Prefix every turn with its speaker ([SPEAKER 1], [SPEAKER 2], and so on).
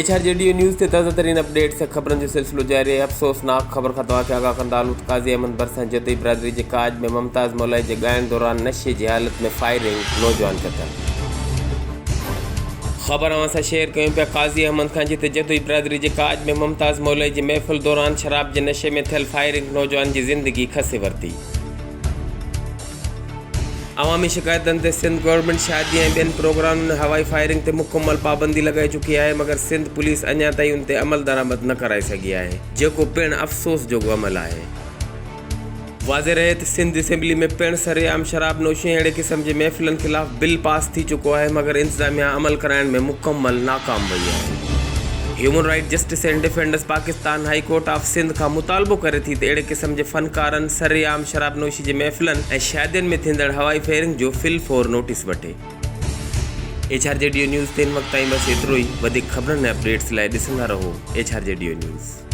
[SPEAKER 1] HRJDO news ते ताज़ा तरीन अपडेट से खबरन जो सिलसिलो जारी है। अफ़सोसनाक ख़बर खतवा के आगाह कंदालूत काजी अहमद बरसा जदई बिरादरी के काज में मुमताज़ मौलाई के गायन दौरान नशे की हालत में फायरिंग, नौजवान कतल। खबर अवां शेयर कयूं पिया काजी अहमद खां जिते जदई बिरादरी के काज में मुमताज़ मौलाई की महफ़िल दौरान शराब के नशे में थियल फायरिंग नौजवान की ज़िंदगी खसे वरती। अवामी शिकायतन ते सिंध गवर्नमेंट शादी ऐं ॿियनि प्रोग्राम में हवाई फायरिंग ते मुकम्मल पाबंदी लगाई चुकी है, मगर सिंध पुलिस अञा ताईं उन ते अमल दरामद न कराए सघी आहे, जेको पिण अफ़सोस जोॻो अमल आहे। वाज़े रहे त सिंध असेंबली में पिण सरेआम शराब नोशी अहिड़े क़िस्म जे महफ़िलनि ख़िलाफ़ बिल पास थी चुको है, मगर इंतज़ामिया अमल कराइण में मुकम्मल नाकाम वही है। Human right justice and defenders Pakistan high court of Sindh का मुतालबो करे थी त अहिड़े क़िस्म जे फनकारनि सरेआम शराब नोशी जे महफ़िलनि ऐं शादियुनि में थींदड़ हवाई फायरिंग जो फिल-फॉर नोटिस वठे। HRJDO न्यूज़ ते इन वक़्त ताईं बस एतिरो ई। वधीक ख़बरनि ऐं अपडेट्स लाइ ॾिसंदा रहो HRJDO न्यूज़।